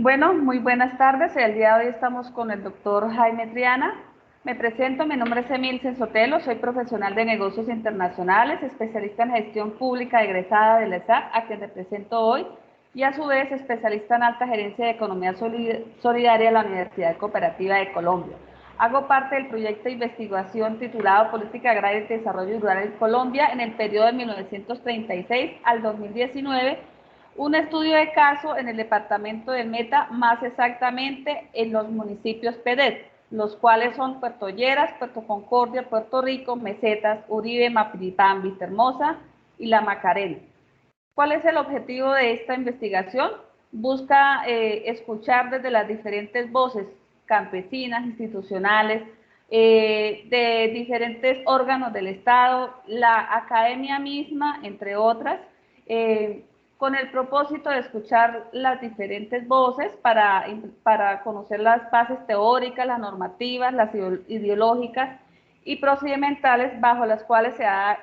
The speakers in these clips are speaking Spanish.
Bueno, muy buenas tardes. El día de hoy estamos con el doctor Jaime Triana. Me presento, mi nombre es Emilce Sotelo, soy profesional de negocios internacionales, especialista en gestión pública egresada de la ESAC, a quien represento hoy, y a su vez especialista en alta gerencia de economía solidaria de la Universidad Cooperativa de Colombia. Hago parte del proyecto de investigación titulado Política Agraria y Desarrollo Rural en Colombia en el periodo de 1936 al 2019, un estudio de caso en el departamento del Meta, más exactamente en los municipios PEDET, los cuales son Puerto Lleras, Puerto Concordia, Puerto Rico, Mesetas, Uribe, Mapiripán, Vistahermosa y La Macarena. ¿Cuál es el objetivo de esta investigación? Busca escuchar desde las diferentes voces campesinas, institucionales, de diferentes órganos del Estado, la academia misma, entre otras, eh, con el propósito de escuchar las diferentes voces para conocer las bases teóricas, las normativas, las ideológicas y procedimentales bajo las cuales se ha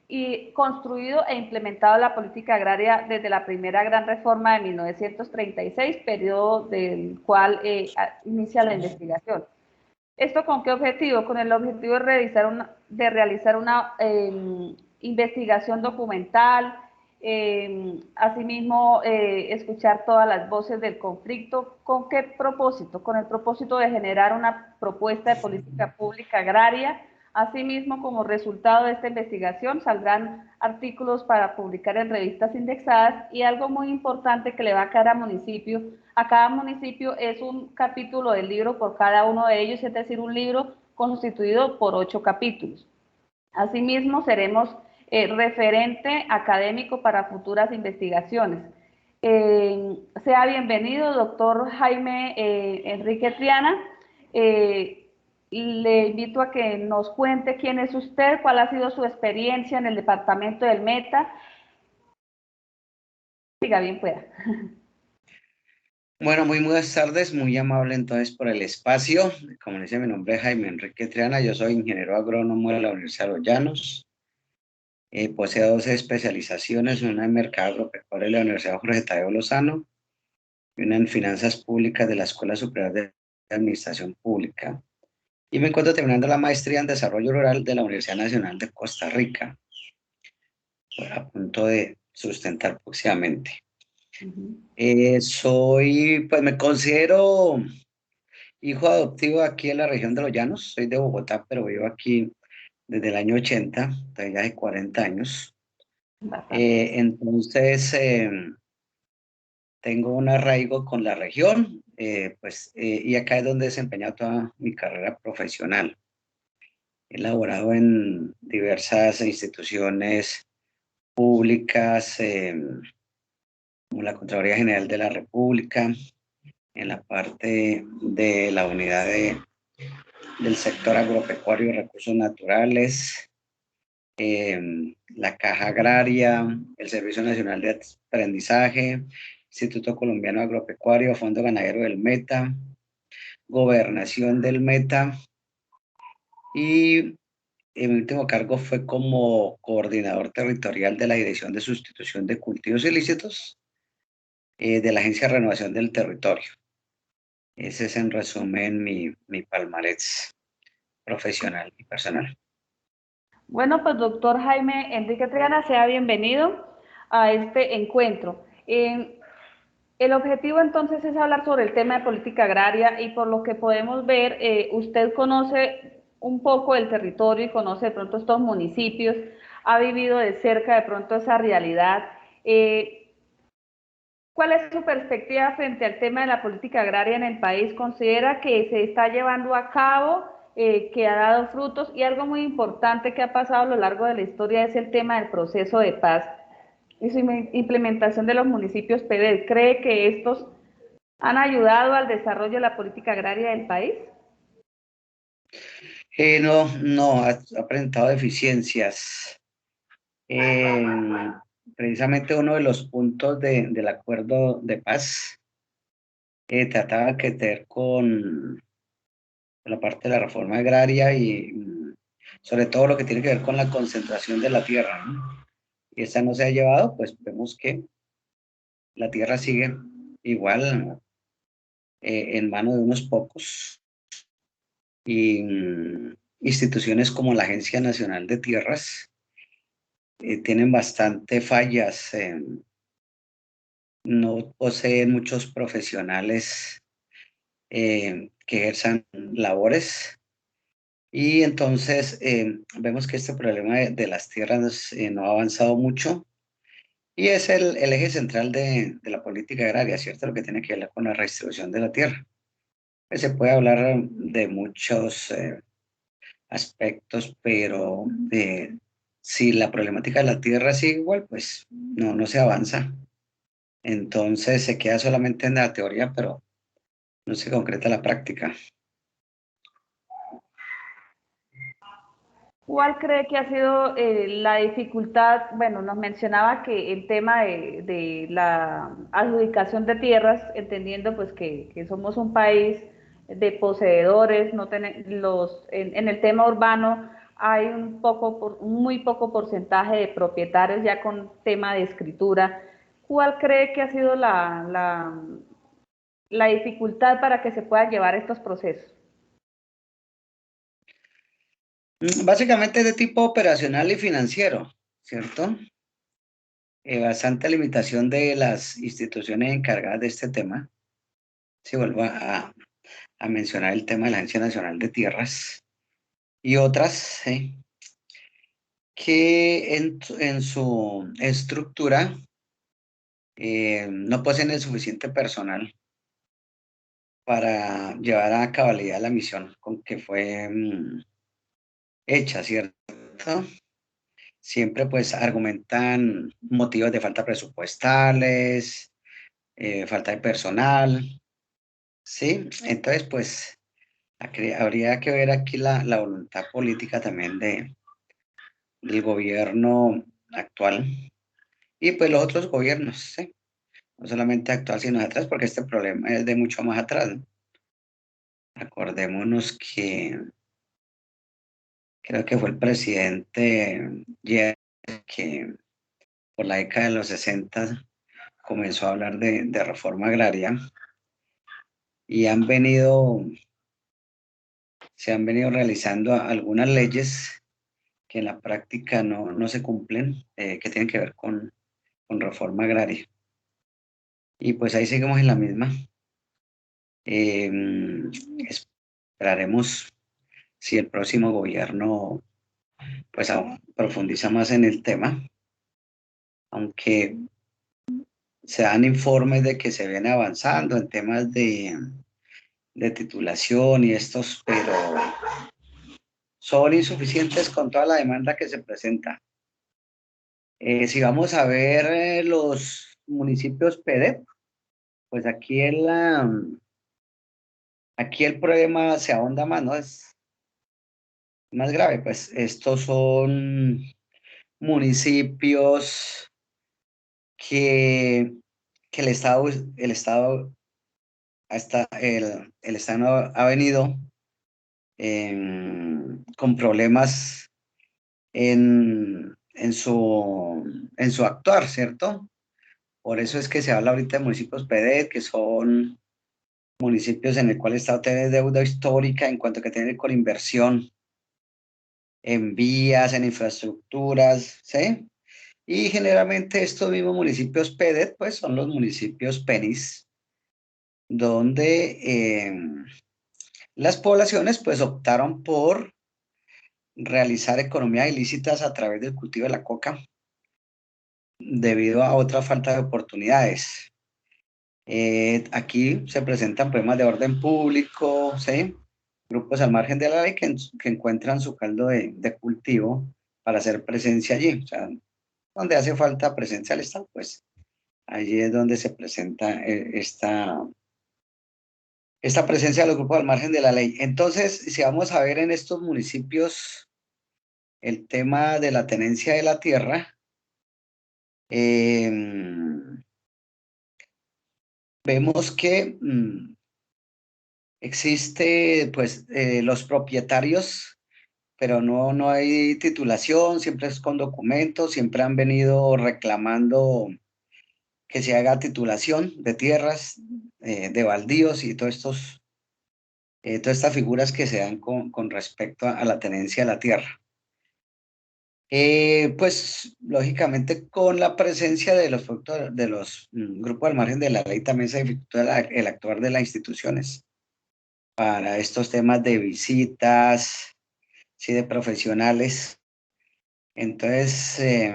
y construido e implementado la política agraria desde la primera gran reforma de 1936, periodo del cual inicia la investigación. ¿Esto con qué objetivo? Con el objetivo de realizar una investigación documental, asimismo escuchar todas las voces del conflicto. ¿Con qué propósito? Con el propósito de generar una propuesta de política pública agraria. Asimismo, como resultado de esta investigación, saldrán artículos para publicar en revistas indexadas y algo muy importante que le va a cada municipio. A cada municipio es un capítulo del libro por cada uno de ellos, es decir, un libro constituido por 8 capítulos. Asimismo, seremos referente académico para futuras investigaciones. Sea bienvenido, doctor Jaime Enrique Triana. Le invito a que nos cuente quién es usted, cuál ha sido su experiencia en el departamento del Meta. Siga bien pueda. Bueno, muy buenas tardes, muy amable entonces por el espacio. Como dice, mi nombre es Jaime Enrique Triana, yo soy ingeniero agrónomo de la Universidad de Los Llanos. Poseo 12 especializaciones, una en mercado agropecuario de la Universidad Jorge Tadeo Lozano y una en finanzas públicas de la Escuela Superior de Administración Pública. Y me encuentro terminando la maestría en desarrollo rural de la Universidad Nacional de Costa Rica, a punto de sustentar próximamente. Pues me considero hijo adoptivo aquí en la región de Los Llanos. Soy de Bogotá, pero vivo aquí desde el año 80, entonces ya hace 40 años. Entonces, tengo un arraigo con la región, y acá es donde he desempeñado toda mi carrera profesional. He laborado en diversas instituciones públicas, como la Contraloría General de la República, en la parte de la unidad del sector agropecuario y recursos naturales, la Caja Agraria, el Servicio Nacional de Aprendizaje, Instituto Colombiano Agropecuario, Fondo Ganadero del Meta, Gobernación del Meta, y mi último cargo fue como coordinador territorial de la Dirección de Sustitución de Cultivos Ilícitos de la Agencia de Renovación del Territorio. Ese es en resumen mi palmarés profesional y personal. Bueno, pues doctor Jaime Enrique Triana, sea bienvenido a este encuentro. El objetivo entonces es hablar sobre el tema de política agraria y por lo que podemos ver, usted conoce un poco el territorio y conoce de pronto estos municipios, ha vivido de cerca de pronto esa realidad. ¿Cuál es su perspectiva frente al tema de la política agraria en el país? ¿Considera que se está llevando a cabo, que ha dado frutos? Y algo muy importante que ha pasado a lo largo de la historia es el tema del proceso de paz y su implementación de los municipios PEDEL. ¿Cree que estos han ayudado al desarrollo de la política agraria del país? No, ha presentado deficiencias. Eh, Precisamente uno de los puntos del acuerdo de paz trataba que ver con la parte de la reforma agraria y sobre todo lo que tiene que ver con la concentración de la tierra, ¿no? Y esa no se ha llevado, pues vemos que la tierra sigue igual en manos de unos pocos y instituciones como la Agencia Nacional de Tierras tienen bastante fallas, no poseen muchos profesionales que ejerzan labores. Y entonces vemos que este problema de las tierras no ha avanzado mucho y es el eje central de la política agraria, ¿cierto? Lo que tiene que ver con la redistribución de la tierra. Pues se puede hablar de muchos aspectos, pero si la problemática de la tierra sigue igual, pues no se avanza. Entonces se queda solamente en la teoría, pero no se concreta la práctica. ¿Cuál cree que ha sido la dificultad? Bueno, nos mencionaba que el tema de la adjudicación de tierras, entendiendo pues que somos un país de poseedores, no en el tema urbano hay un muy poco porcentaje de propietarios ya con tema de escritura. ¿Cuál cree que ha sido la dificultad para que se puedan llevar estos procesos? Básicamente es de tipo operacional y financiero, ¿cierto? Bastante limitación de las instituciones encargadas de este tema. Si vuelvo a mencionar el tema de la Agencia Nacional de Tierras y otras, ¿sí? Que en su estructura no poseen el suficiente personal para llevar a cabalidad la misión con que fue hecha, ¿cierto? Siempre pues argumentan motivos de falta presupuestales, falta de personal, ¿sí? Entonces pues habría que ver aquí la voluntad política también del gobierno actual y pues los otros gobiernos, ¿sí? No solamente actual, sino de atrás, porque este problema es de mucho más atrás, ¿no? Acordémonos que creo que fue el presidente que por la década de los 60 comenzó a hablar de reforma agraria y se han venido realizando algunas leyes que en la práctica no se cumplen, que tienen que ver con reforma agraria. Y pues ahí seguimos en la misma. Eh, esperaremos si el próximo gobierno pues profundiza más en el tema, aunque se dan informes de que se viene avanzando en temas de titulación y estos, pero son insuficientes con toda la demanda que se presenta. Si vamos a ver los municipios PEDEP, pues aquí el problema se ahonda más, ¿no? Es más grave, pues estos son municipios que, que el Estado el Estado ha venido con problemas en su actuar, ¿cierto? Por eso es que se habla ahorita de municipios PEDET, que son municipios en el cual el Estado tiene deuda histórica en cuanto que tiene con inversión en vías, en infraestructuras, ¿sí? Y generalmente estos mismos municipios PEDET, pues son los municipios PENIS, donde las poblaciones pues optaron por realizar economías ilícitas a través del cultivo de la coca debido a otra falta de oportunidades. Aquí se presentan problemas de orden público, ¿sí? Grupos al margen de la ley que encuentran su caldo de cultivo para hacer presencia allí. O sea, donde hace falta presencia del Estado, pues allí es donde se presenta esta presencia de los grupos al margen de la ley. Entonces, si vamos a ver en estos municipios el tema de la tenencia de la tierra, eh, vemos que existe pues los propietarios, pero no hay titulación, siempre es con documentos, siempre han venido reclamando que se haga titulación de tierras, de baldíos y todas estas figuras que se dan con respecto a la tenencia de la tierra. Pues lógicamente con la presencia de los grupos al margen de la ley también se dificulta el actuar de las instituciones para estos temas de visitas, sí, de profesionales. Entonces se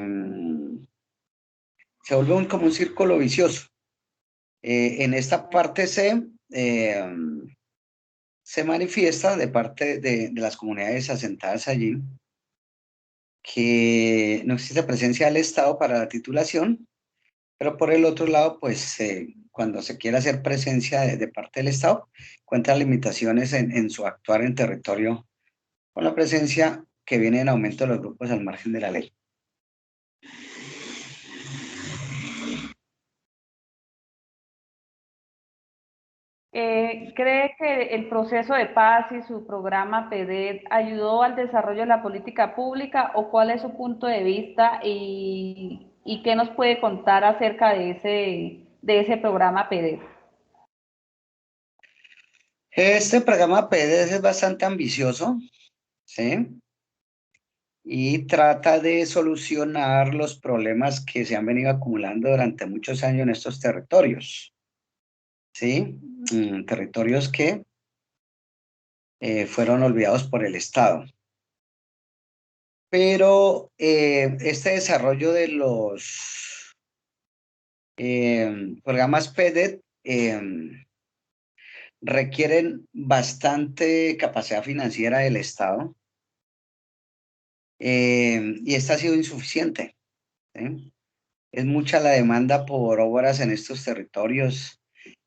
vuelve como un círculo vicioso. En esta parte se manifiesta de parte de las comunidades asentadas allí que no existe presencia del Estado para la titulación, pero por el otro lado, pues cuando se quiere hacer presencia de parte del Estado, encuentra limitaciones en su actuar en territorio con la presencia que viene en aumento de los grupos al margen de la ley. ¿Cree que el proceso de paz y su programa PEDET ayudó al desarrollo de la política pública o cuál es su punto de vista y qué nos puede contar acerca de ese programa PEDET? Este programa PDS es bastante ambicioso, ¿sí? Y trata de solucionar los problemas que se han venido acumulando durante muchos años en estos territorios, ¿sí? Territorios que fueron olvidados por el Estado. Pero este desarrollo de los programas PEDET requieren bastante capacidad financiera del Estado y esta ha sido insuficiente, ¿sí? Es mucha la demanda por obras en estos territorios,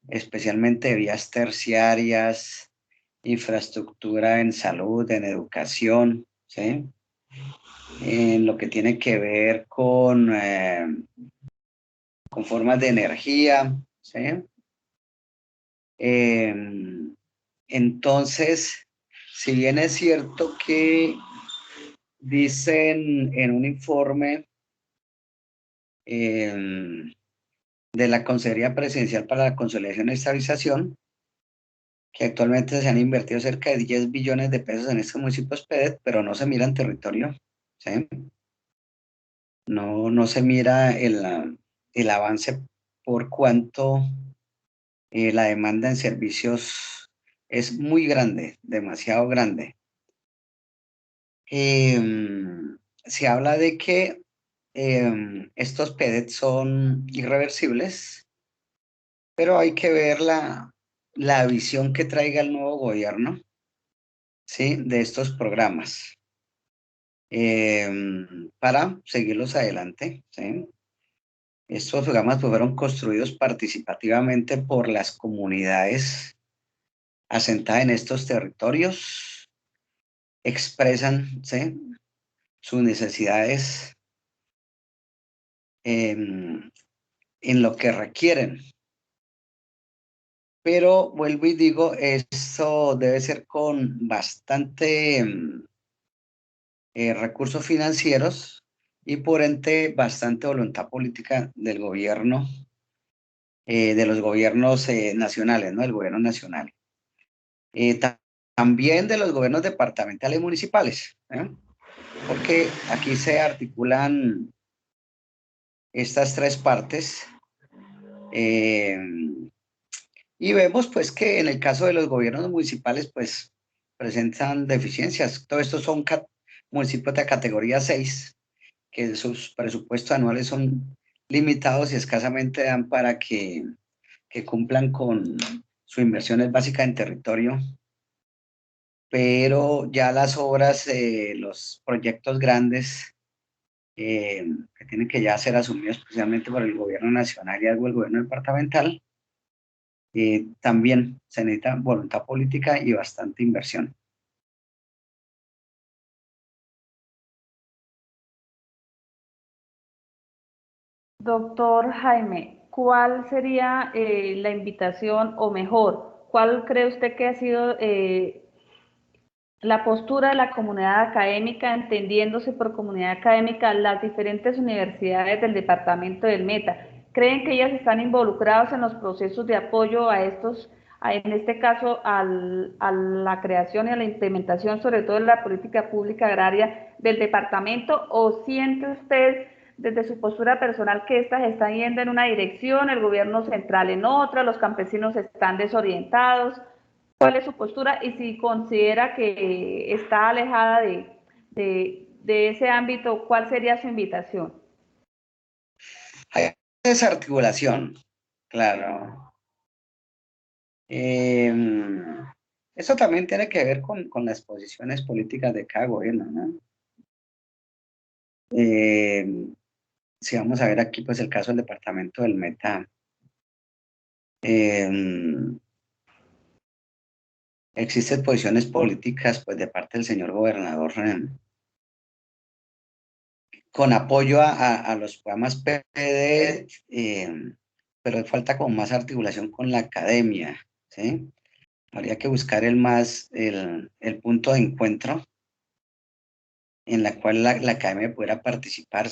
especialmente vías terciarias, infraestructura en salud, en educación, ¿sí? En lo que tiene que ver con formas de energía, ¿sí? Entonces, si bien es cierto que dicen en un informe de la Consejería Presidencial para la Consolidación y Estabilización, que actualmente se han invertido cerca de 10 billones de pesos en estos municipios PEDET, pero no se mira en territorio, ¿sí? No se mira el avance por cuanto la demanda en servicios es muy grande, demasiado grande. Se habla de que estos PEDET son irreversibles, pero hay que ver la visión que traiga el nuevo gobierno, ¿sí? De estos programas para seguirlos adelante, ¿sí? Estos programas pues, fueron construidos participativamente por las comunidades asentadas en estos territorios, expresan, ¿sí? Sus necesidades en lo que requieren. Pero vuelvo y digo, esto debe ser con bastante recursos financieros y por ende bastante voluntad política del gobierno, de los gobiernos nacionales, ¿no? El gobierno nacional. También de los gobiernos departamentales y municipales, ¿eh? Porque aquí se articulan estas tres partes y vemos pues que en el caso de los gobiernos municipales pues presentan deficiencias. Todos estos son municipios de categoría 6 que sus presupuestos anuales son limitados y escasamente dan para que cumplan con sus inversiones básicas en territorio, pero ya las obras, los proyectos grandes que tienen que ya ser asumidos especialmente por el gobierno nacional y algo el gobierno departamental, también se necesita voluntad política y bastante inversión. Doctor Jaime, ¿cuál sería la invitación o mejor, cuál cree usted que ha sido la postura de la comunidad académica, entendiéndose por comunidad académica las diferentes universidades del departamento del Meta? ¿Creen que ellas están involucradas en los procesos de apoyo a estos, en este caso, a la creación y a la implementación, sobre todo en la política pública agraria del departamento? ¿O siente usted desde su postura personal que estas están yendo en una dirección, el gobierno central en otra, los campesinos están desorientados? ¿Cuál es su postura? Y si considera que está alejada de ese ámbito, ¿cuál sería su invitación? Hay desarticulación, claro. Eso también tiene que ver con las posiciones políticas de cada gobierno, ¿no? Si vamos a ver aquí, pues el caso del departamento del Meta, existen posiciones políticas, pues de parte del señor gobernador, con apoyo a los programas PD, pero falta como más articulación con la academia, ¿sí? Habría que buscar el punto de encuentro en la cual la academia pudiera participar,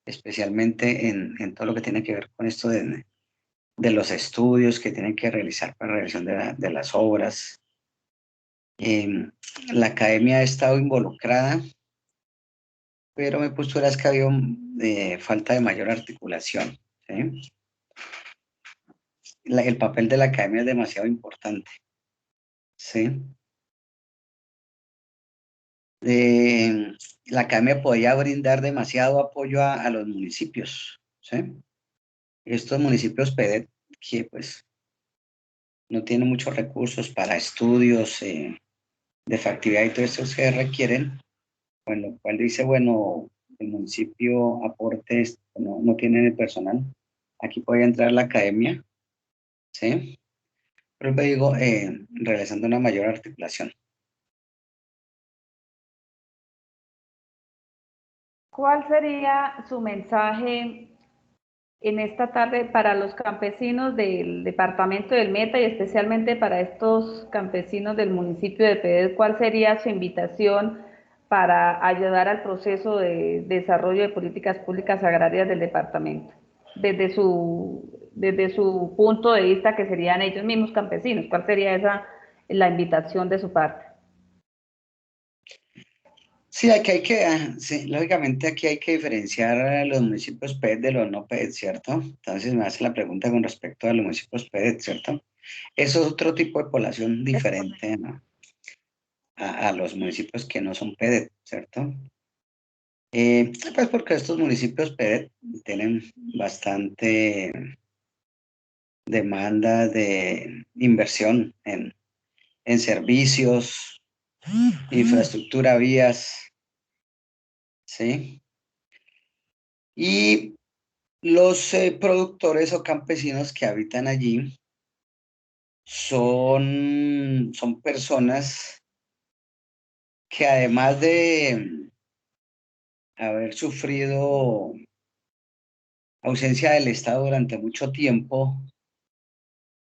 especialmente en todo lo que tiene que ver con esto de los estudios que tienen que realizar para la realización de las obras. La academia ha estado involucrada, pero mi postura es que ha habido falta de mayor articulación, ¿sí? El papel de la academia es demasiado importante, ¿sí? La academia podía brindar demasiado apoyo a los municipios, ¿sí? Estos municipios PD que pues no tienen muchos recursos para estudios de factibilidad y todo esto se requieren, con lo cual dice, bueno, el municipio aporte, no tienen el personal, aquí puede entrar la academia, ¿sí? Pero me digo, realizando una mayor articulación. ¿Cuál sería su mensaje en esta tarde para los campesinos del departamento del Meta y especialmente para estos campesinos del municipio de Pedel? ¿Cuál sería su invitación para ayudar al proceso de desarrollo de políticas públicas agrarias del departamento? Desde su punto de vista, que serían ellos mismos campesinos, ¿cuál sería la invitación de su parte? Sí, aquí sí, lógicamente aquí hay que diferenciar a los municipios PET de los no PET, ¿cierto? Entonces me hace la pregunta con respecto a los municipios PET, ¿cierto? Eso es otro tipo de población diferente, ¿no? A los municipios que no son PET, ¿cierto? Pues porque estos municipios PET tienen bastante demanda de inversión en servicios, infraestructura, vías, ¿sí? Y los productores o campesinos que habitan allí son personas que además de haber sufrido ausencia del Estado durante mucho tiempo,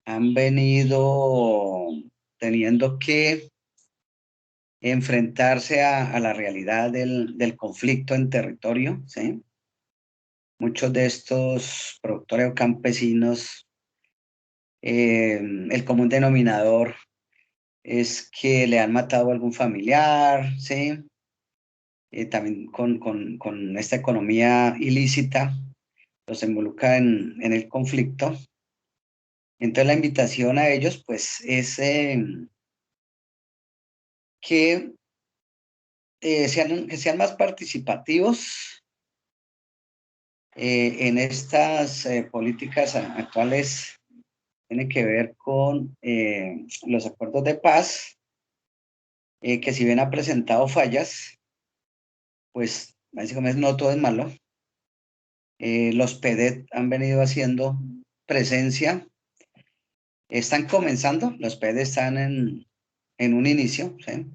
han venido teniendo que enfrentarse a la realidad del conflicto en territorio, ¿sí? Muchos de estos productores o campesinos, el común denominador es que le han matado a algún familiar, ¿sí? También con esta economía ilícita, los involucra en el conflicto. Entonces la invitación a ellos, pues, es que, que sean más participativos en estas políticas actuales. Tiene que ver con los acuerdos de paz, que si bien ha presentado fallas, pues básicamente no todo es malo. Los PEDET han venido haciendo presencia, están comenzando, los PEDET están en un inicio, ¿sí?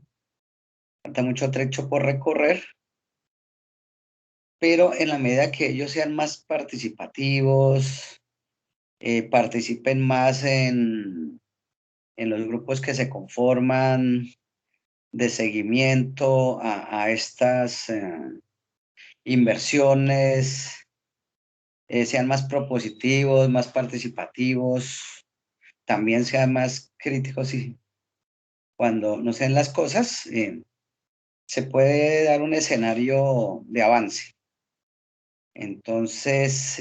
Falta mucho trecho por recorrer, pero en la medida que ellos sean más participativos, participen más en los grupos que se conforman de seguimiento a estas inversiones, sean más propositivos, más participativos, también sean más críticos y cuando no sean las cosas, se puede dar un escenario de avance. Entonces,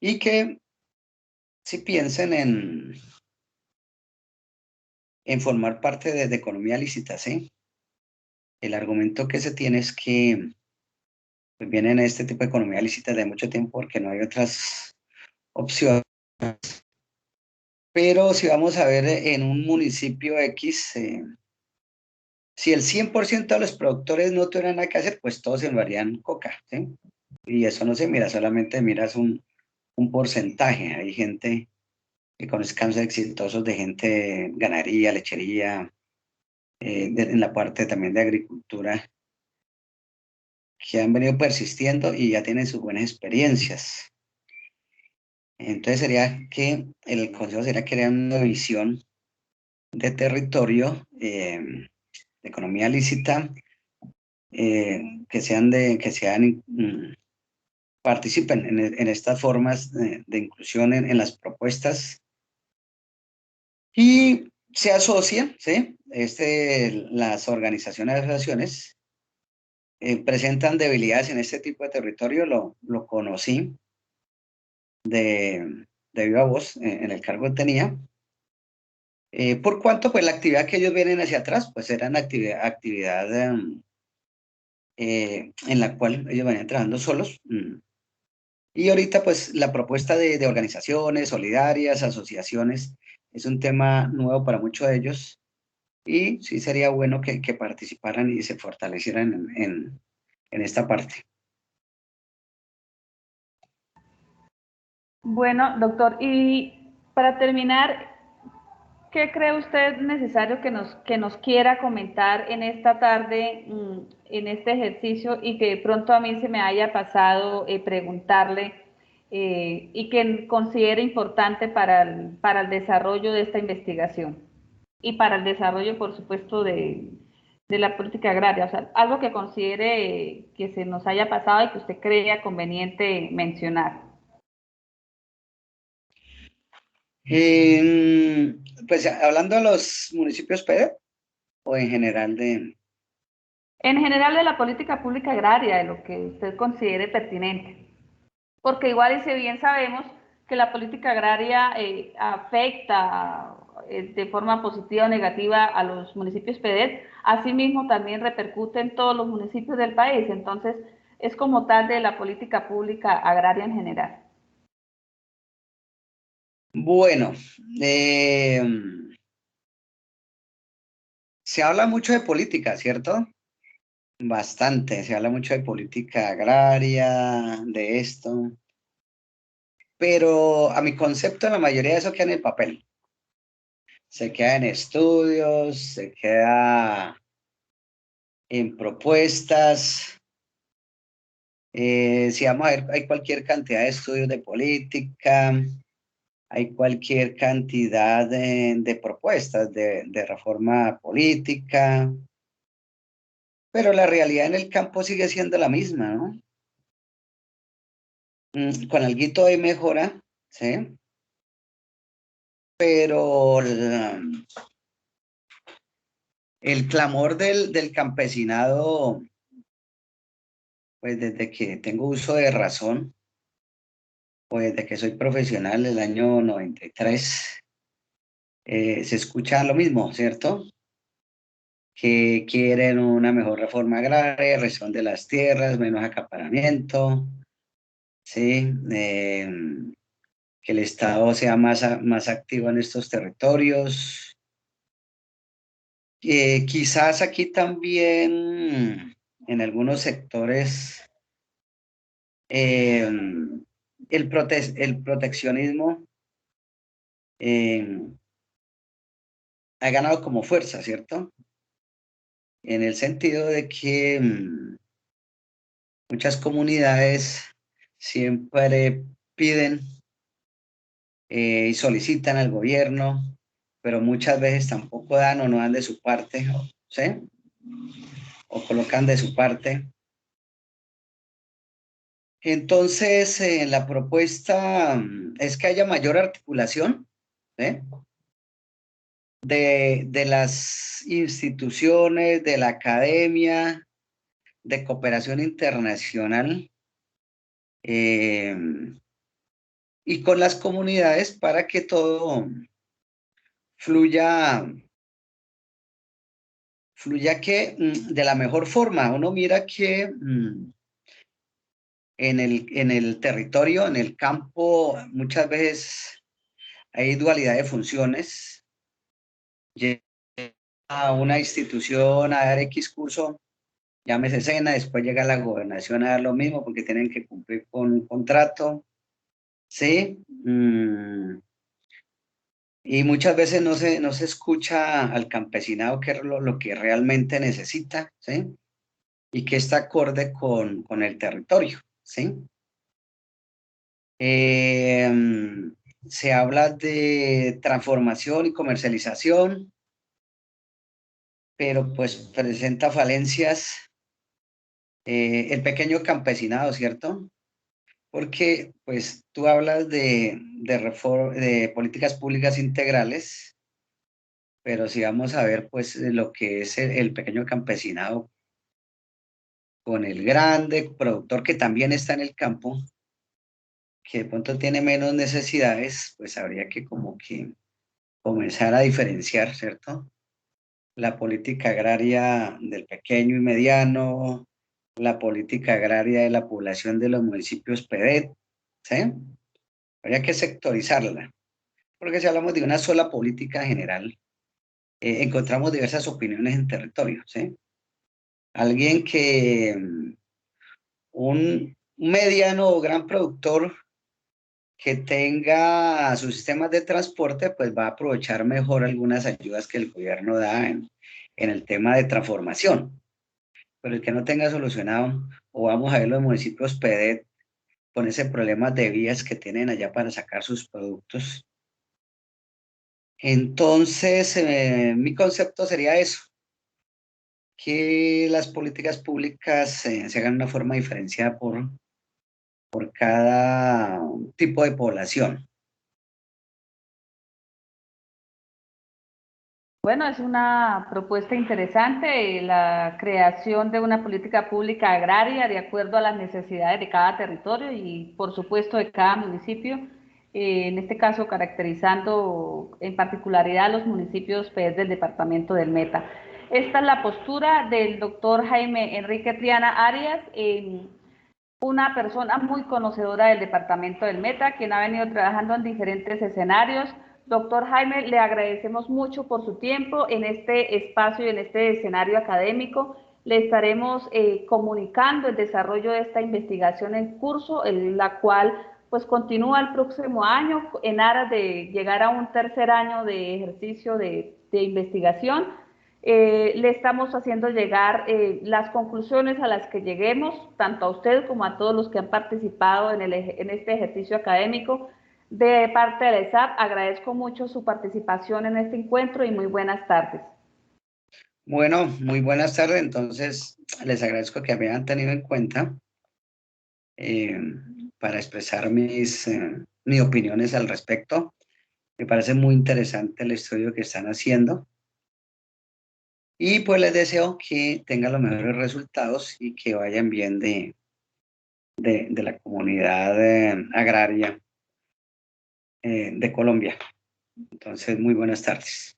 y que si piensen en formar parte de economía lícita, ¿sí? El argumento que se tiene es que pues, vienen a este tipo de economía lícita de mucho tiempo porque no hay otras opciones. Pero si vamos a ver en un municipio X, si el 100% de los productores no tuvieran nada que hacer, pues todos se envarían coca, ¿sí? Y eso no se mira, solamente miras un porcentaje. Hay gente que con casos exitosos de gente, ganadería, lechería, en la parte también de agricultura, que han venido persistiendo y ya tienen sus buenas experiencias. Entonces sería que el consejo sería crear una visión de territorio, de economía lícita, participen en estas formas de inclusión en las propuestas y se asocien, ¿sí? Las organizaciones y asociaciones presentan debilidades en este tipo de territorio, lo conocí de viva voz en el cargo que tenía. Por cuanto, pues la actividad que ellos vienen hacia atrás, pues era una actividad en la cual ellos venían trabajando solos. Y ahorita, pues la propuesta de organizaciones solidarias, asociaciones, es un tema nuevo para muchos de ellos. Y sí sería bueno que participaran y se fortalecieran en esta parte. Bueno, doctor, y para terminar, ¿qué cree usted necesario que nos quiera comentar en esta tarde, en este ejercicio, y que de pronto a mí se me haya pasado preguntarle y que considere importante para el desarrollo de esta investigación y para el desarrollo, por supuesto, de la política agraria? O sea, algo que considere que se nos haya pasado y que usted crea conveniente mencionar. Pues hablando de los municipios PD o en general En general de la política pública agraria, de lo que usted considere pertinente. Porque igual y si bien sabemos que la política agraria afecta de forma positiva o negativa a los municipios PEDET, asimismo también repercute en todos los municipios del país. Entonces, es como tal de la política pública agraria en general. bueno, eh, se habla mucho de política, ¿cierto? Bastante, se habla mucho de política agraria, de esto, pero a mi concepto la mayoría de eso queda en el papel. Se queda en estudios, se queda en propuestas. Si vamos a ver, hay cualquier cantidad de estudios de política, hay cualquier cantidad de propuestas de reforma política, pero la realidad en el campo sigue siendo la misma, ¿no? Con alguito de mejora, ¿sí? Pero el clamor del campesinado, pues desde que tengo uso de razón, pues desde que soy profesional, el año 93, se escucha lo mismo, ¿cierto? Que quieren una mejor reforma agraria, región de las tierras, menos acaparamiento, ¿sí? Que el Estado sea más activo en estos territorios. Quizás aquí también, en algunos sectores, eh, el proteccionismo eh, ha ganado como fuerza, ¿cierto? En el sentido de que muchas comunidades siempre piden y solicitan al gobierno, pero muchas veces tampoco dan o no dan de su parte, ¿sí? O colocan de su parte. Entonces, la propuesta es que haya mayor articulación, ¿eh? de las instituciones, de la academia, de cooperación internacional eh, y con las comunidades para que todo fluya, fluya que de la mejor forma. Uno mira que en el territorio, en el campo, muchas veces hay dualidad de funciones. Llega a una institución a dar X curso, llámese SENA, después llega la gobernación a dar lo mismo porque tienen que cumplir con un contrato, ¿sí? Y muchas veces no se escucha al campesinado que es lo que realmente necesita, ¿sí? Y que está acorde con el territorio, ¿sí? Eh, Se habla de transformación y comercialización, pero pues presenta falencias el pequeño campesinado, ¿cierto? Porque pues tú hablas de políticas públicas integrales, pero si vamos a ver pues lo que es el pequeño campesinado con el grande productor que también está en el campo, que de pronto tiene menos necesidades, pues habría que como que comenzar a diferenciar, ¿cierto? La política agraria del pequeño y mediano, la política agraria de la población de los municipios PEDET, ¿sí? Habría que sectorizarla, porque si hablamos de una sola política general, encontramos diversas opiniones en territorio, ¿sí? Alguien que un mediano o gran productor que tenga sus sistemas de transporte, pues va a aprovechar mejor algunas ayudas que el gobierno da en el tema de transformación. Pero el que no tenga solucionado, o vamos a ver los municipios PEDET con ese problema de vías que tienen allá para sacar sus productos. Entonces, mi concepto sería eso, que las políticas públicas se hagan de una forma diferenciada por cada tipo de población. Bueno, es una propuesta interesante, la creación de una política pública agraria de acuerdo a las necesidades de cada territorio y, por supuesto, de cada municipio, en este caso caracterizando en particularidad a los municipios pues, del departamento del Meta. Esta es la postura del doctor Jaime Enrique Triana Arias, una persona muy conocedora del departamento del Meta, quien ha venido trabajando en diferentes escenarios. Doctor Jaime, le agradecemos mucho por su tiempo en este espacio y en este escenario académico. Le estaremos comunicando el desarrollo de esta investigación en curso, en la cual pues continúa el próximo año en aras de llegar a un tercer año de ejercicio de investigación. Le estamos haciendo llegar las conclusiones a las que lleguemos, tanto a usted como a todos los que han participado en este ejercicio académico. De parte de la ESAP, agradezco mucho su participación en este encuentro y muy buenas tardes. Bueno, muy buenas tardes. Entonces, les agradezco que me hayan tenido en cuenta eh, para expresar mis opiniones al respecto. Me parece muy interesante el estudio que están haciendo. Y pues les deseo que tengan los mejores resultados y que vayan bien de la comunidad agraria de Colombia. Entonces, muy buenas tardes.